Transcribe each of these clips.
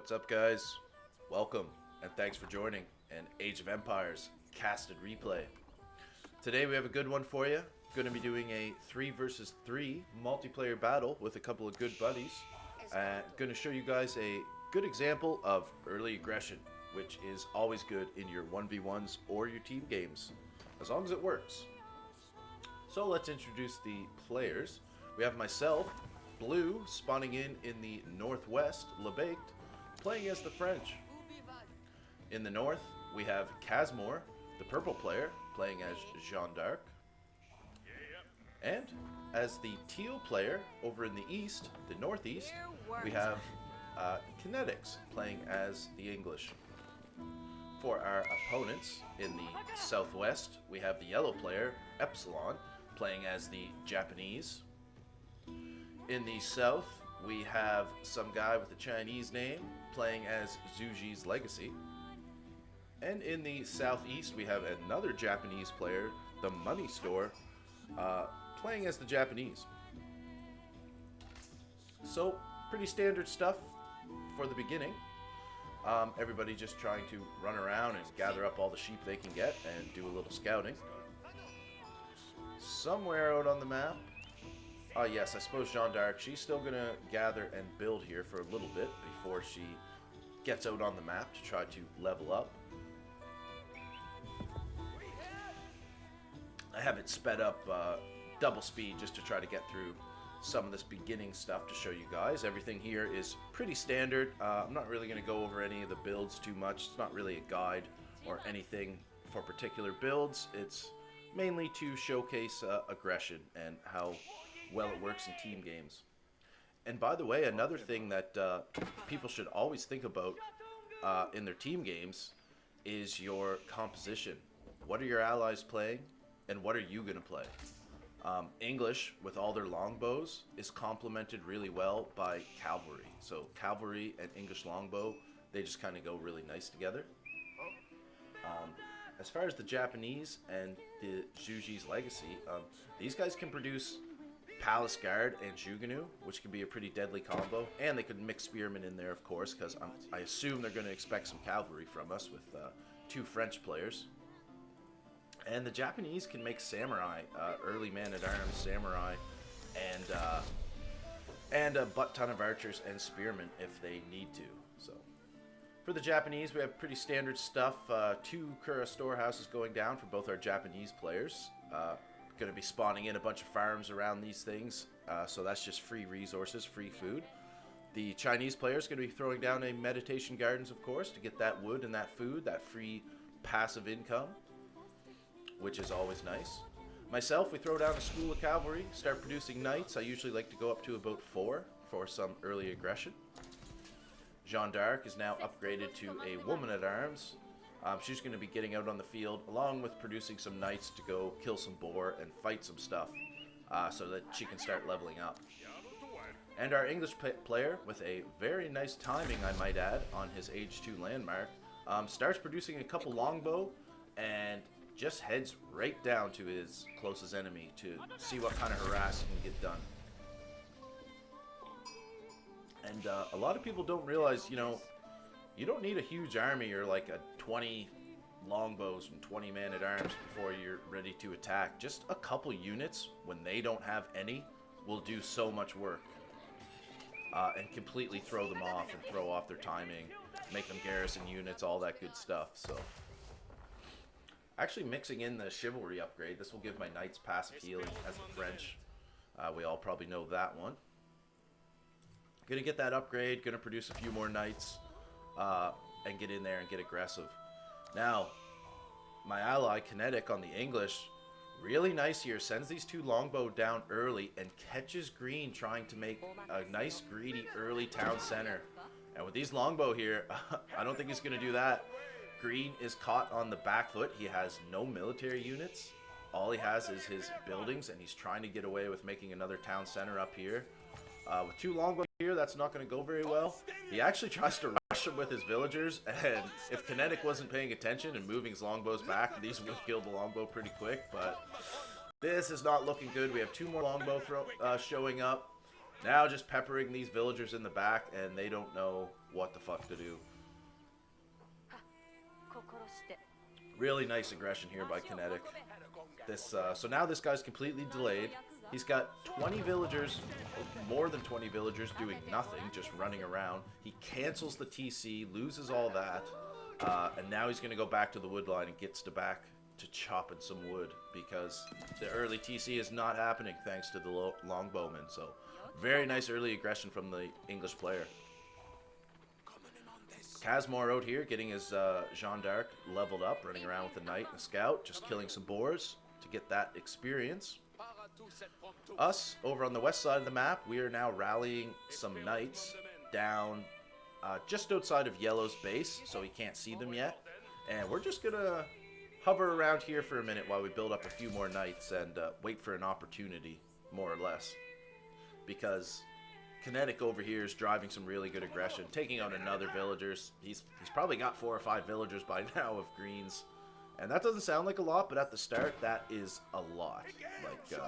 What's up, guys? Welcome and thanks for joining an Age of Empires casted replay. Today we have a good one for you. Going to be doing a 3 versus 3 multiplayer battle with a couple of good buddies. Going to show you guys a good example of early aggression, which is always good in your 1v1s or your team games, as long as it works. So let's introduce the players. We have myself, Blue, spawning in the northwest, Lebaked, playing as the French. In the north, we have Casmore, the purple player, playing as Jeanne d'Arc. And as the teal player over in the east, the northeast, we have Kinetics playing as the English. For our opponents in the southwest, we have the yellow player, Epsilon, playing as the Japanese. In the south, we have some guy with a Chinese name playing as Zhuji's Legacy. And in the southeast, we have another Japanese player, the Money Store, playing as the Japanese. So, pretty standard stuff for the beginning. Everybody just trying to run around and gather up all the sheep they can get and do a little scouting. Somewhere out on the map, yes, I suppose Jeanne d'Arc, she's still going to gather and build here for a little bit before she gets out on the map to try to level up. I have it sped up double speed just to try to get through some of this beginning stuff to show you guys. Everything here is pretty standard. I'm not really going to go over any of the builds too much. It's not really a guide or anything for particular builds. It's mainly to showcase aggression and how well it works in team games. And by the way, another thing that people should always think about in their team games is your composition. What are your allies playing, and what are you going to play? English, with all their longbows, is complemented really well by cavalry. So cavalry and English longbow, they just kind of go really nice together. As far as the Japanese and the Zhuji's Legacy, these guys can produce Palace Guard and Jugunu, which can be a pretty deadly combo. And they could mix Spearmen in there, of course, because I assume they're going to expect some cavalry from us with two French players. And the Japanese can make Samurai, early man-at-arms Samurai, and a butt-ton of archers and spearmen if they need to. So, for the Japanese, we have pretty standard stuff. 2 Kura storehouses going down for both our Japanese players. Going to be spawning in a bunch of farms around these things, so that's just free resources, free food. The Chinese players going to be throwing down a meditation gardens, of course, to get that wood and that food, that free passive income, which is always nice. Myself, we throw down a school of cavalry, start producing knights. I usually like to go up to about 4 for some early aggression. Jeanne d'Arc is now upgraded to a woman-at-arms. She's going to be getting out on the field along with producing some knights to go kill some boar and fight some stuff so that she can start leveling up. And our English player, with a very nice timing, I might add, on his age 2 landmark, starts producing a couple longbow and just heads right down to his closest enemy to see what kind of harass he can get done. And a lot of people don't realize, you don't need a huge army or like a 20 longbows and 20 man-at-arms before you're ready to attack. Just a couple units, when they don't have any, will do so much work. And completely throw them off and throw off their timing, make them garrison units, all that good stuff. So, actually mixing in the chivalry upgrade, this will give my knights passive healing as the French. We all probably know that one. Gonna get that upgrade, gonna produce a few more knights, and get in there and get aggressive. Now, my ally Kinetic on the English, really nice here, sends these 2 longbow down early and catches green trying to make a nice greedy early town center. And with these longbow here, I don't think he's gonna do that. Green is caught on the back foot. He has no military units. All he has is his buildings, and he's trying to get away with making another town center up here. With 2 longbows here, that's not going to go very well. He actually tries to rush him with his villagers, and if Kinetic wasn't paying attention and moving his longbows back, these would kill the longbow pretty quick, but this is not looking good. We have 2 more longbow showing up. Now just peppering these villagers in the back, and they don't know what the fuck to do. Really nice aggression here by Kinetic. So now this guy's completely delayed. He's got 20 villagers, more than 20 villagers doing nothing, just running around. He cancels the TC, loses all that, and now he's going to go back to the wood line and gets back to chopping some wood because the early TC is not happening thanks to the longbowman. So very nice early aggression from the English player. Casmore out here getting his Jeanne d'Arc leveled up, running around with a knight and a scout, just killing some boars to get that experience. Us, over on the west side of the map, we are now rallying some knights down just outside of Yellow's base, so he can't see them yet. And we're just going to hover around here for a minute while we build up a few more knights and wait for an opportunity, more or less. Because Kinetic over here is driving some really good aggression, taking out another villagers. He's probably got 4 or 5 villagers by now of greens. And that doesn't sound like a lot, but at the start, that is a lot. Like,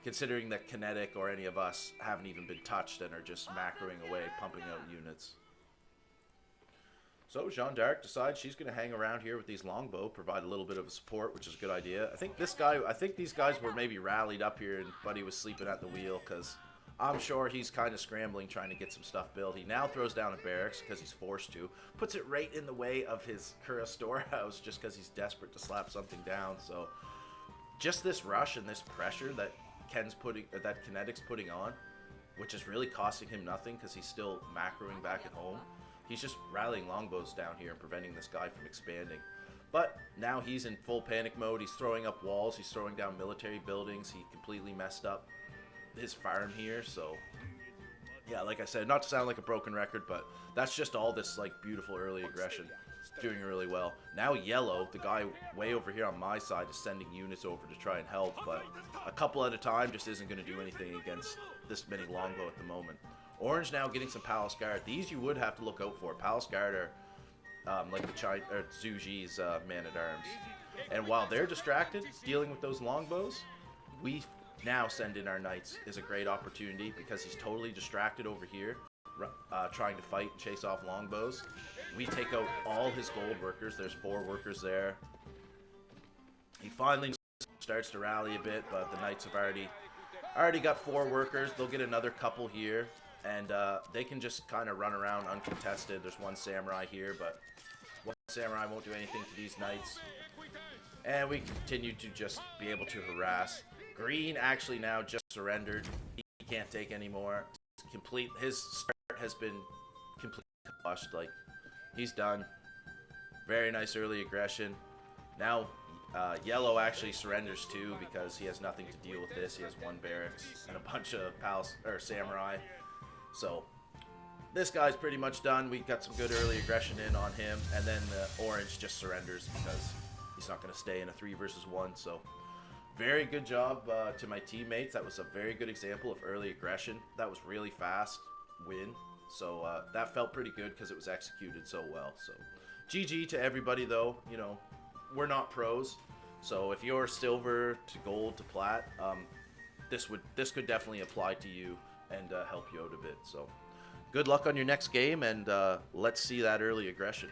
considering that Kinetic or any of us haven't even been touched and are just macroing away, pumping out units. So Jeanne d'Arc decides she's going to hang around here with these longbow, provide a little bit of a support, which is a good idea. I think these guys were maybe rallied up here, and Buddy was sleeping at the wheel, because I'm sure he's kind of scrambling, trying to get some stuff built. He now throws down a barracks because he's forced to. Puts it right in the way of his Kura storehouse just because he's desperate to slap something down. So just this rush and this pressure that Kinetic's putting on, which is really costing him nothing because he's still macroing back at home. He's just rallying longbows down here and preventing this guy from expanding. But now he's in full panic mode. He's throwing up walls. He's throwing down military buildings. He completely messed up his farm here. So yeah, like I said, not to sound like a broken record, but that's just all this like beautiful early aggression doing really well. Now Yellow, the guy way over here on my side, is sending units over to try and help, but a couple at a time just isn't going to do anything against this many longbow at the moment. Orange now getting some Palace Guard. These you would have to look out for. Palace Guard are like the Zhu Ji's man-at-arms. And while they're distracted dealing with those longbows, we now send in our knights is a great opportunity because he's totally distracted over here trying to fight and chase off longbows. We take out all his gold workers. There's 4 workers there. He finally starts to rally a bit, but the knights have already got 4 workers. They'll get another couple here, and they can just kind of run around uncontested. There's 1 samurai here, but 1 samurai won't do anything to these knights. And we continue to just be able to harass. Green actually now just surrendered. He can't take anymore. His start has been completely crushed. Like, he's done. Very nice early aggression. Now Yellow actually surrenders too because he has nothing to deal with this. He has 1 barracks and a bunch of samurai. So this guy's pretty much done. We got some good early aggression in on him, and then the Orange just surrenders because he's not going to stay in a 3 versus 1. So very good job to my teammates. That was a very good example of early aggression. That was really fast win. So that felt pretty good because it was executed so well. So GG to everybody though. You know, we're not pros. So if you're silver to gold to plat, this could definitely apply to you and help you out a bit. So good luck on your next game, and let's see that early aggression.